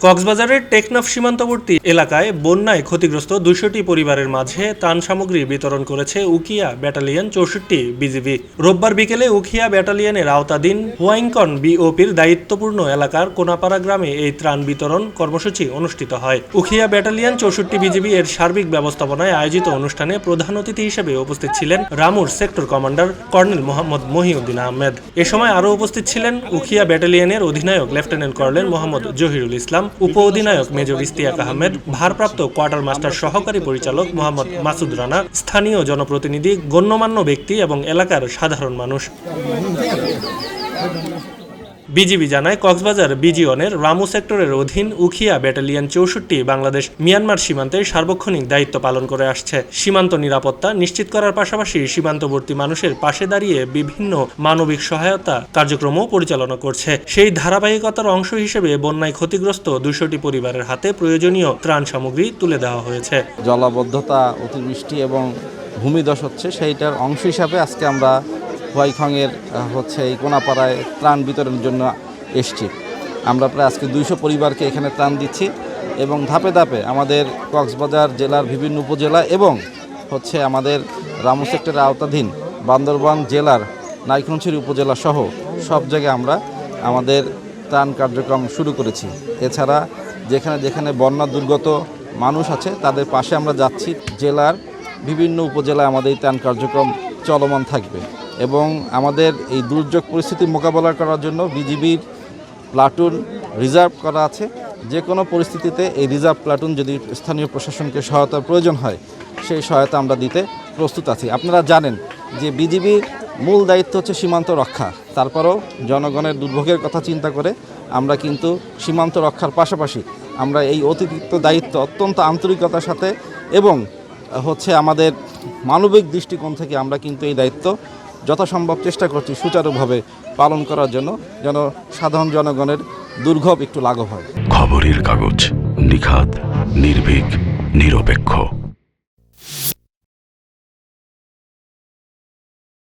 কক্সবাজারের টেকনাফ সীমান্তবর্তী এলাকায় বন্যায় ক্ষতিগ্রস্ত ২০০টি পরিবারের মাঝে ত্রাণ সামগ্রী বিতরণ করেছে উখিয়া ব্যাটালিয়ন ৬৪ বিজিবি। রোববার বিকেলে উখিয়া ব্যাটালিয়নের আওতাধীন হুয়াইংকন বিওপির দায়িত্বপূর্ণ এলাকার কোনাপাড়া গ্রামে এই ত্রাণ বিতরণ কর্মসূচি অনুষ্ঠিত হয়। উখিয়া ব্যাটালিয়ন ৬৪ বিজিবি এর সার্বিক ব্যবস্থাপনায় আয়োজিত অনুষ্ঠানে প্রধান অতিথি হিসেবে উপস্থিত ছিলেন রামুর sector commander colonel Mohammad Mohiuddin Ahmed. এ সময় আরও উপস্থিত ছিলেন উখিয়া ব্যাটালিয়নের অধিনায়ক লেফটেন্যান্ট কর্নেল মোহাম্মদ জহিরুল ইসলাম, উপ অধিনায়ক মেজর ইশতিয়াক আহমেদ, ভারপ্রাপ্ত কোয়ার্টার মাস্টার সহকারী পরিচালক মোহাম্মদ মাসুদ রানা, স্থানীয় জনপ্রতিনিধি, গণ্যমান্য ব্যক্তি এবং এলাকার সাধারণ মানুষ। বিজিবি জানায়, কক্সবাজার বিজিওনের রামু সেক্টরের অধীন উখিয়া ব্যাটালিয়ন ৬৪ বাংলাদেশ মিয়ানমার সীমান্তে সার্বক্ষণিক দায়িত্ব পালন করে আসছে। সীমান্ত নিরাপত্তা নিশ্চিত করার পাশাপাশি সীমান্তবর্তী মানুষের পাশে দাঁড়িয়ে বিভিন্ন মানবিক সহায়তা কার্যক্রমও পরিচালনা করছে। সেই ধারাবাহিকতার অংশ হিসেবে বন্যায় ক্ষতিগ্রস্ত ২০০টি পরিবারের হাতে প্রয়োজনীয় ত্রাণ সামগ্রী তুলে দেওয়া হয়েছে। জলাবদ্ধতা, অতিবৃষ্টি এবং ভূমিধস হচ্ছে, সেইটার অংশ হিসাবে আজকে আমরা হুয়াইখংয়ের এই কোনাপাড়ায় ত্রাণ বিতরণের জন্য এসছি। আমরা প্রায় আজকে ২০০ পরিবারকে এখানে ত্রাণ দিচ্ছি এবং ধাপে ধাপে আমাদের কক্সবাজার জেলার বিভিন্ন উপজেলা এবং আমাদের রামু সেক্টরের আওতাধীন বান্দরবান জেলার নাইক্ষ্যংছড়ি উপজেলা সহ সব জায়গায় আমরা আমাদের ত্রাণ কার্যক্রম শুরু করেছি। এছাড়া যেখানে যেখানে বন্যা দুর্গত মানুষ আছে তাদের পাশে আমরা যাচ্ছি। জেলার বিভিন্ন উপজেলায় আমাদের এই ত্রাণ কার্যক্রম চলমান থাকবে এবং আমাদের এই দুর্যোগ পরিস্থিতি মোকাবেলা করার জন্য বিজিবির প্লাটুন রিজার্ভ করা আছে। যে কোনো পরিস্থিতিতে এই রিজার্ভ প্লাটুন যদি স্থানীয় প্রশাসনকে সহায়তার প্রয়োজন হয়, সেই সহায়তা আমরা দিতে প্রস্তুত আছি। আপনারা জানেন যে বিজিবির মূল দায়িত্ব হচ্ছে সীমান্ত রক্ষা। তারপরেও জনগণের দুর্ভোগের কথা চিন্তা করে আমরা কিন্তু সীমান্ত রক্ষার পাশাপাশি আমরা এই অতিরিক্ত দায়িত্ব অত্যন্ত আন্তরিকতার সাথে এবং আমাদের মানবিক দৃষ্টিকোণ থেকে আমরা কিন্তু এই দায়িত্ব যথাসম্ভব চেষ্টা করছি সুচারুভাবে পালন করার জন্য, যেন সাধারণ জনগণের দুর্ভোগ একটু লাঘব হয়। খবরের কাগজ, নিখাত, নির্ভীক, নিরপেক্ষ।